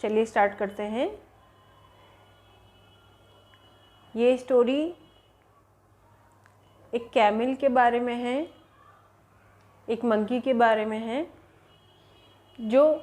चलिए स्टार्ट करते हैं। ये स्टोरी एक कैमल के बारे में है, एक मंकी के बारे में है। जो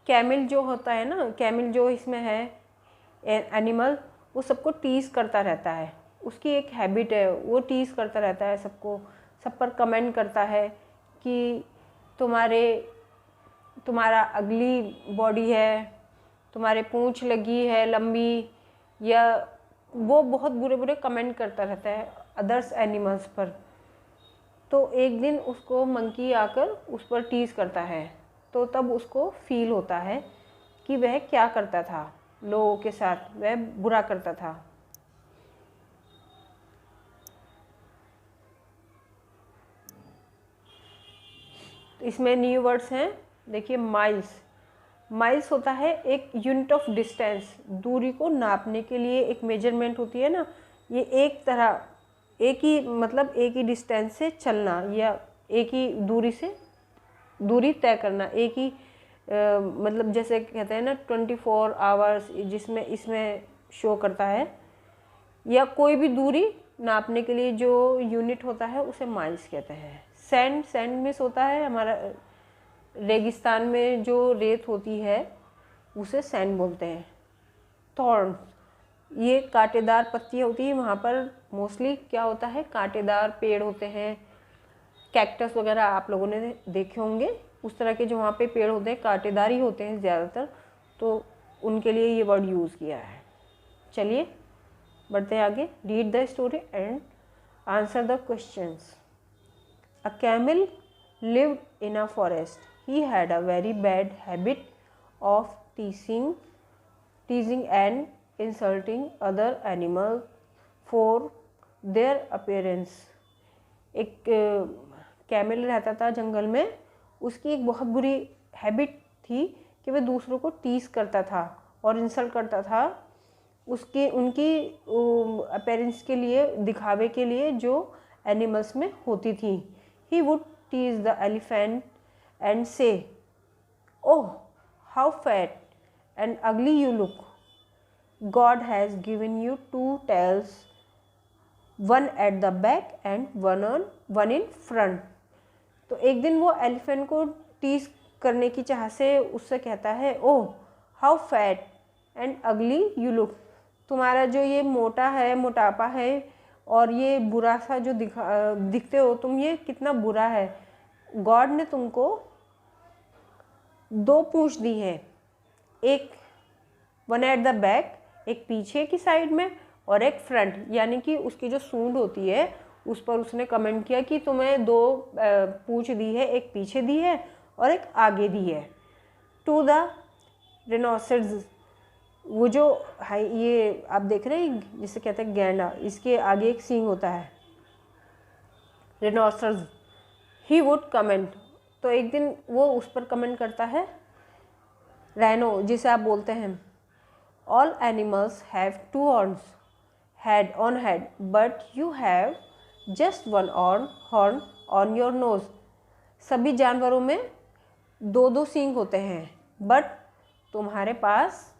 कैमल जो होता है ना, कैमल जो इसमें है एनिमल, वो सबको टीज़ करता रहता है। उसकी एक हैबिट है, वो टीज़ करता रहता है सबको, सब पर कमेंट करता है कि तुम्हारा अगली बॉडी है, तुम्हारे पूंछ लगी है लंबी, या वो बहुत बुरे बुरे कमेंट करता रहता है अदर्स एनिमल्स पर। तो एक दिन उसको मंकी आकर उस पर टीज़ करता है, तो तब उसको फील होता है कि वह क्या करता था लोगों के साथ, वह बुरा करता था। इसमें न्यू वर्ड्स हैं, देखिए माइल्स। माइल्स होता है एक यूनिट ऑफ डिस्टेंस, दूरी को नापने के लिए एक मेजरमेंट होती है ना। ये एक ही डिस्टेंस से चलना, या एक ही दूरी तय करना, एक ही मतलब जैसे कहते हैं ना 24 आवर्स, जिसमें इसमें शो करता है, या कोई भी दूरी नापने के लिए जो यूनिट होता है उसे माइल्स कहते हैं। सैंड मिस होता है हमारा रेगिस्तान में जो रेत होती है उसे सैंड बोलते हैं। थॉर्न्स, ये कांटेदार पत्तियाँ होती हैं, वहाँ पर मोस्टली क्या होता है, कांटेदार पेड़ होते हैं। कैक्टस वगैरह आप लोगों ने देखे होंगे, उस तरह के जो वहाँ पे पेड़ होते हैं कांटेदार ही होते हैं ज़्यादातर, तो उनके लिए ये वर्ड यूज़ किया है। चलिए बढ़ते हैं आगे। Read the story and answer the questions. A camel lived in a forest. He had a very bad habit of teasing and insulting other animals for their appearance. एक कैमल रहता था जंगल में, उसकी एक बहुत बुरी हैबिट थी कि वह दूसरों को टीज करता था और इंसल्ट करता था उनकी अपीयरेंस के लिए, दिखावे के लिए जो एनिमल्स में होती थी। He would tease the elephant and say, "Oh, how fat and ugly you look. God has given you 2 tails, one at the back and one in front." तो एक दिन वो एलिफेंट को टीज करने की चाह से उससे कहता है, "oh, how fat and ugly you look." तुम्हारा जो ये मोटा है, मोटापा है, और ये बुरा सा जो दिखते हो तुम, ये कितना बुरा है। गॉड ने तुमको 2 पूंछ दी हैं, एक वन एट द बैक, एक पीछे की साइड में, और एक फ्रंट, यानी कि उसकी जो सूंड होती है उस पर उसने कमेंट किया कि तुम्हें 2 पूंछ दी है, एक पीछे दी है और एक आगे दी है। टू द रिनोसर्स, वो जो है, ये आप देख रहे हैं जिसे कहते हैं गैंडा, इसके आगे एक सींग होता है, रिनोसर्स। ही वुड कमेंट, तो एक दिन वो उस पर कमेंट करता है, रैनो जिसे आप बोलते हैं, all animals have 2 horns, head on head, but you have just 1 horn on your nose. सभी जानवरों में 2-2 सींग होते हैं, बट तुम्हारे पास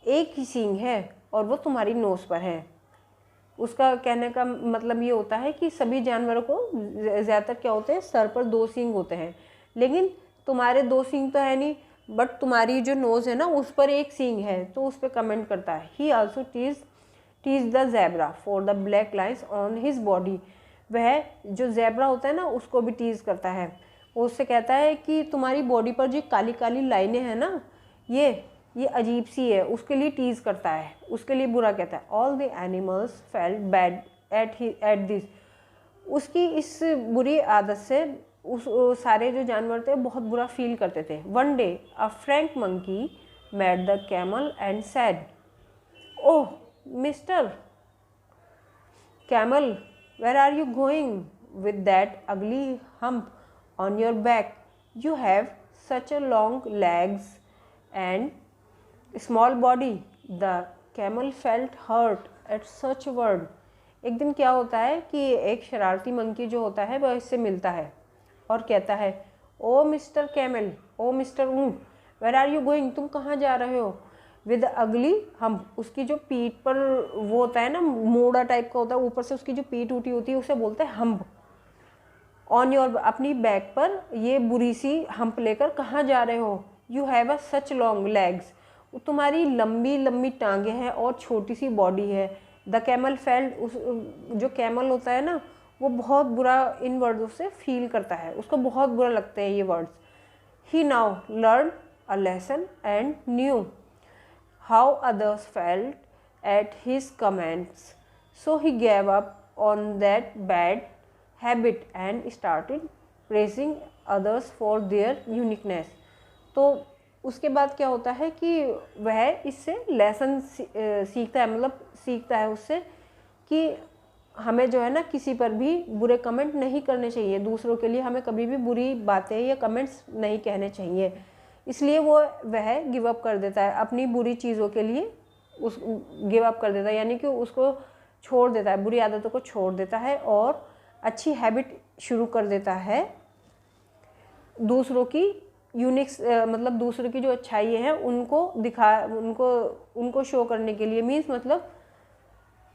एक ही सींग है और वो तुम्हारी नोज पर है। उसका कहने का मतलब ये होता है कि सभी जानवरों को ज़्यादातर क्या होते हैं, सर पर 2 सींग होते हैं, लेकिन तुम्हारे 2 सींग तो है नहीं, बट तुम्हारी जो नोज़ है ना उस पर एक सींग है। तो उस पर कमेंट करता है, he also tease the zebra for the black lines on his body. वह जो ज़ेब्रा होता है ना उसको भी टीज करता है। वो उससे कहता है कि तुम्हारी बॉडी पर जो काली काली लाइनें हैं ना, ये अजीब सी है, उसके लिए टीज करता है, उसके लिए बुरा कहता है। All the animals felt bad at this. उसकी इस बुरी आदत से सारे जो जानवर थे बहुत बुरा फील करते थे। One day a frank monkey met the camel and said, oh mister camel, where are you going with that ugly hump on your back? You have such a long legs and small body. The camel felt hurt at such a word. एक दिन क्या होता है कि एक शरारती monkey जो होता है वह इससे मिलता है और कहता है, ओ मिस्टर कैमल, ओ मिस्टर ऊँट, वेयर आर यू गोइंग, तुम कहाँ जा रहे हो। विद अगली हम्प, उसकी जो पीठ पर वो होता है ना, मोड़ा टाइप का होता है, ऊपर से उसकी जो पीठ उठी होती है उसे बोलते हैं हम्प। ऑन योर, अपनी बैक पर ये बुरी सी हम्प लेकर कहाँ जा रहे हो। You have a such long legs, तुम्हारी लंबी लंबी टांगे हैं और छोटी सी बॉडी है। द कैमल फेल्ट, उस जो कैमल होता है ना वो बहुत बुरा इन वर्ड्स से फील करता है, उसको बहुत बुरा लगते हैं ये words. He now learn a lesson and knew how others felt at his comments, so he gave up on that bad habit and started praising others for their uniqueness. तो उसके बाद क्या होता है कि वह इससे लेसन सीखता है, मतलब सीखता है उससे कि हमें जो है ना किसी पर भी बुरे कमेंट नहीं करने चाहिए, दूसरों के लिए हमें कभी भी बुरी बातें या कमेंट्स नहीं कहने चाहिए। इसलिए वह गिव अप कर देता है अपनी बुरी चीज़ों के लिए, उस गिव अप कर देता है, यानी कि उसको छोड़ देता है, बुरी आदतों को छोड़ देता है और अच्छी हैबिट शुरू कर देता है। दूसरों की यूनिक्स मतलब दूसरों की जो अच्छाई है उनको शो करने के लिए, मीन्स मतलब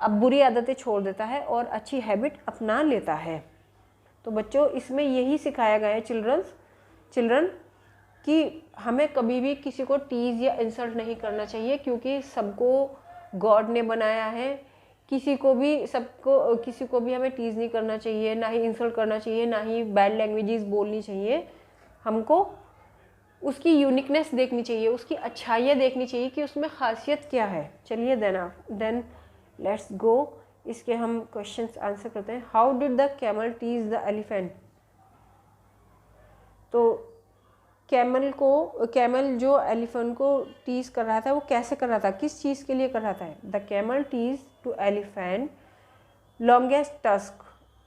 अब बुरी आदतें छोड़ देता है और अच्छी हैबिट अपना लेता है। तो बच्चों इसमें यही सिखाया गया है चिल्ड्रन कि हमें कभी भी किसी को टीज़ या इंसल्ट नहीं करना चाहिए, क्योंकि सबको गॉड ने बनाया है। किसी को भी हमें टीज़ नहीं करना चाहिए, ना ही इंसल्ट करना चाहिए, ना ही बैड लैंग्वेजेस बोलनी चाहिए। हमको उसकी यूनिकनेस देखनी चाहिए, उसकी अच्छाइयाँ देखनी चाहिए कि उसमें खासियत क्या है। चलिए देन लेट्स गो, इसके हम क्वेश्चंस आंसर करते हैं। How did the camel tease the elephant. तो कैमल जो एलिफेंट को टीज कर रहा था वो कैसे कर रहा था, किस चीज़ के लिए कर रहा था। The camel tease to elephant longest tusk,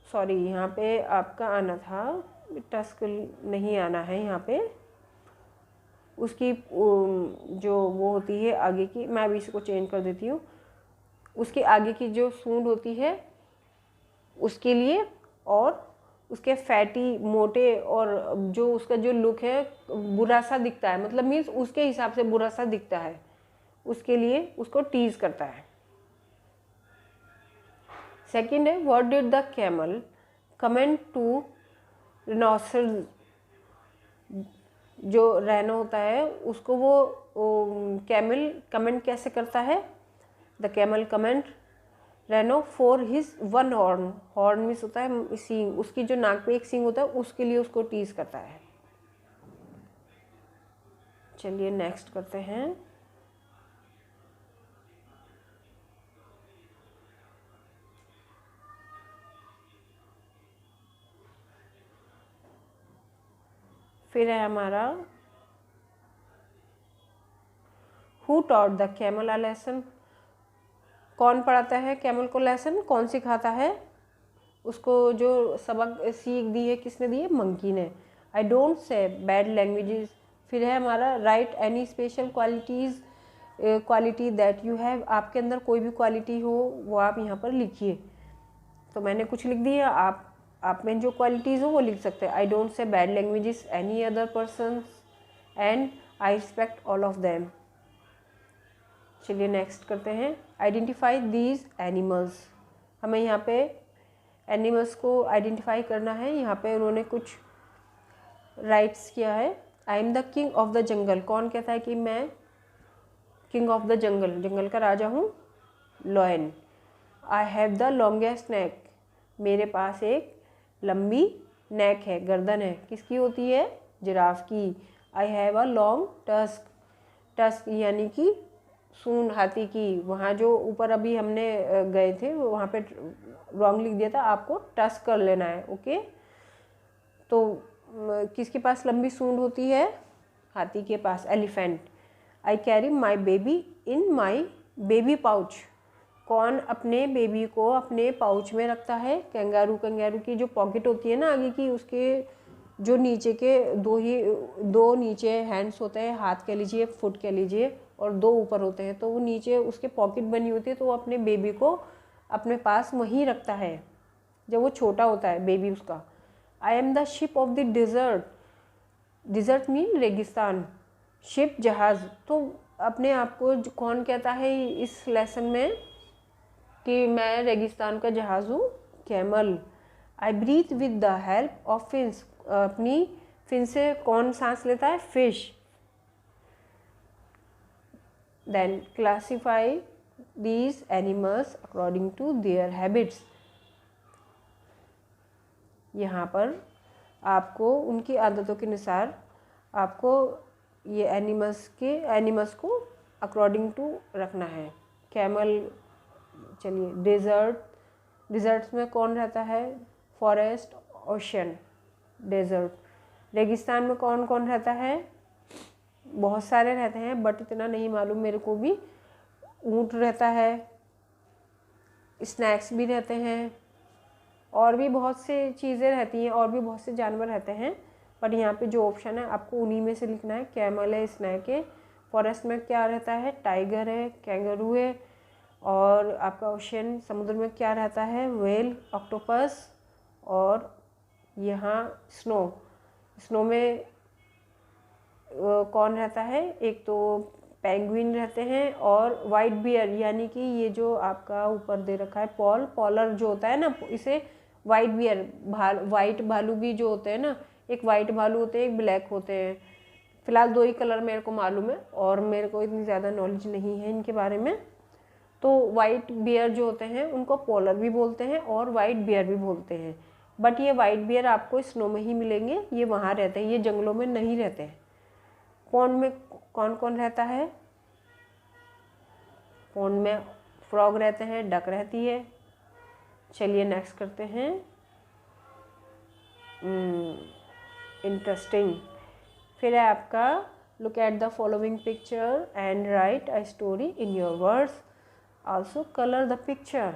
sorry यहाँ पे आपका आना था, टस्क नहीं आना है यहाँ पे, उसकी जो वो होती है आगे की, मैं अभी इसको चेंज कर देती हूँ, उसके आगे की जो सूंड होती है उसके लिए, और उसके फैटी मोटे और जो उसका जो लुक है बुरा सा दिखता है, मतलब मीन्स उसके हिसाब से बुरा सा दिखता है, उसके लिए उसको टीज करता है। सेकंड है what did the camel comment to rhinoceros. जो रैनो होता है उसको वो कैमल कमेंट कैसे करता है। The camel comment rhino for his one horn, horn means होता है सींग, उसकी जो नाक पे एक सींग होता है उसके लिए उसको टीज करता है। चलिए नेक्स्ट करते हैं। फिर है हमारा who taught the camel a lesson. कौन पढ़ाता है कैमल को लेसन, कौन सिखाता है उसको, जो सबक सीख दी है किसने दी है, मंकी ने। I don't say bad languages. फिर है हमारा right any special quality that you have. आपके अंदर कोई भी क्वालिटी हो वो आप यहाँ पर लिखिए। तो मैंने कुछ लिख दिया, आप में जो क्वालिटीज़ हो वो लिख सकते हैं। I don't say bad languages any other persons and I respect all of them. चलिए नेक्स्ट करते हैं। Identify these animals. हमें यहाँ पे एनिमल्स को आइडेंटिफाई करना है। यहाँ पे उन्होंने कुछ राइट्स किया है। I am the king of the jungle. कौन कहता है कि मैं किंग ऑफ द जंगल, जंगल का राजा हूँ। Lion. I have the longest neck. मेरे पास एक लंबी नेक है, गर्दन है। किसकी होती है, जिराफ की। I have a long tusk. Tusk यानी कि सूंड, हाथी की। वहाँ जो ऊपर अभी हमने गए थे वहाँ पे रॉन्ग लिख दिया था, आपको टस्क कर लेना है। ओके, तो किसके पास लंबी सूंड होती है, हाथी के पास, elephant. I carry my baby in my baby pouch. कौन अपने बेबी को अपने पाउच में रखता है, कैंगारू। कैंगारू की जो पॉकेट होती है ना आगे की, उसके जो नीचे के दो नीचे हैंड्स होते हैं, हाथ कह लीजिए, फुट कह लीजिए, और दो ऊपर होते हैं, तो वो नीचे उसके पॉकेट बनी होती है, तो वो अपने बेबी को अपने पास वहीं रखता है जब वो छोटा होता है बेबी उसका। I am the ship of the desert. Desert mean रेगिस्तान। शिप जहाज़, तो अपने आप को कौन कहता है इस लेसन में कि मैं रेगिस्तान का जहाज़ हूँ? Camel. I breathe with the help of fins, अपनी फिन से कौन सांस लेता है? Fish. Then classify these animals according to their habits, यहाँ पर आपको उनकी आदतों के अनुसार आपको ये एनिमल्स को अकॉर्डिंग टू रखना है। कैमल, चलिए डिज़र्ट्स में कौन रहता है? Forest, ocean, desert. रेगिस्तान में कौन कौन रहता है? बहुत सारे रहते हैं बट इतना नहीं मालूम मेरे को भी। ऊँट रहता है, स्नैक्स भी रहते हैं, और भी बहुत से चीज़ें रहती हैं, और भी बहुत से जानवर रहते हैं, बट यहाँ पे जो ऑप्शन है आपको उन्हीं में से लिखना है। कैमल है, स्नैक है। फॉरेस्ट में क्या रहता है? टाइगर है, कैंगरू है। और आपका ओशन, समुद्र में क्या रहता है? Whale, octopus. और यहाँ स्नो में कौन रहता है? एक तो पेंगुइन रहते हैं, और वाइट बियर, यानी कि ये जो आपका ऊपर दे रखा है पॉलर जो होता है ना, इसे वाइट बियर, वाइट भालू भी जो होते हैं ना, एक वाइट भालू होते हैं, एक ब्लैक होते हैं। फिलहाल 2 ही कलर मेरे को मालूम है और मेरे को इतनी ज़्यादा नॉलेज नहीं है इनके बारे में। तो वाइट बियर जो होते हैं उनको पोलर भी बोलते हैं और वाइट बियर भी बोलते हैं, बट ये वाइट बियर आपको स्नो में ही मिलेंगे, ये वहाँ रहते हैं, ये जंगलों में नहीं रहते हैं। पॉन्ड में कौन कौन रहता है? पॉन्ड में फ्रॉग रहते हैं, डक रहती है। चलिए नेक्स्ट करते हैं। इंटरेस्टिंग। फिर है आपका look at the following picture and right a story in your words, also colour the picture.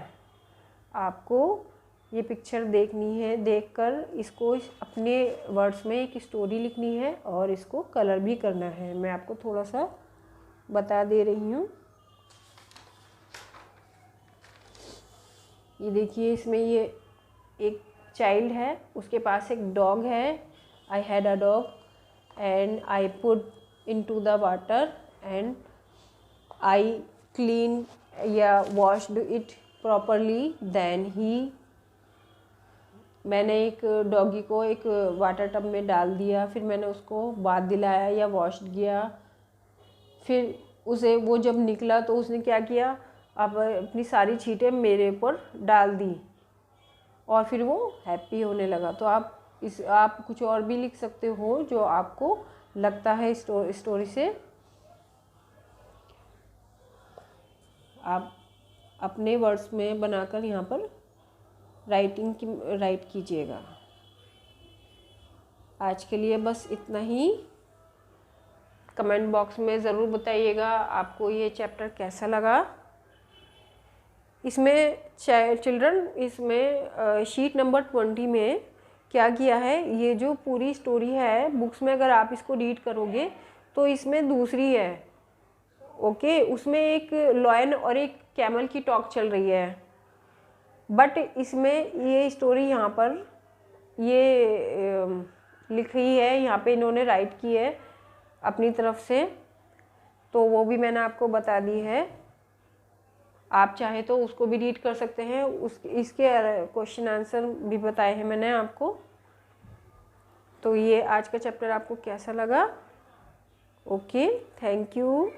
आपको ये पिक्चर देखनी है, देखकर इसको अपने वर्ड्स में एक स्टोरी लिखनी है और इसको कलर भी करना है। मैं आपको थोड़ा सा बता दे रही हूँ। ये देखिए, इसमें ये एक चाइल्ड है, उसके पास एक डॉग है। I had a dog and I put into the water and I clean या वॉश्ड इट प्रॉपरली देन ही। मैंने एक डॉगी को एक वाटर टब में डाल दिया, फिर मैंने उसको बाथ दिलाया या वॉश किया। फिर उसे वो जब निकला तो उसने क्या किया, अब अपनी सारी छींटें मेरे ऊपर डाल दी और फिर वो हैप्पी होने लगा। तो आप कुछ और भी लिख सकते हो जो आपको लगता है स्टोरी से। आप अपने वर्ड्स में बनाकर यहाँ पर राइट कीजिएगा। आज के लिए बस इतना ही। कमेंट बॉक्स में ज़रूर बताइएगा आपको ये चैप्टर कैसा लगा। इसमें चिल्ड्रन, इसमें शीट नंबर 20 में क्या किया है, ये जो पूरी स्टोरी है बुक्स में अगर आप इसको रीड करोगे तो इसमें दूसरी है। ओके, उसमें एक लॉयन और एक कैमल की टॉक चल रही है, बट इसमें ये स्टोरी यहाँ पर ये लिखी है, यहाँ पे इन्होंने राइट की है अपनी तरफ से, तो वो भी मैंने आपको बता दी है। आप चाहे तो उसको भी रीड कर सकते हैं, इसके क्वेश्चन आंसर भी बताए हैं मैंने आपको। तो ये आज का चैप्टर आपको कैसा लगा? Okay, thank you.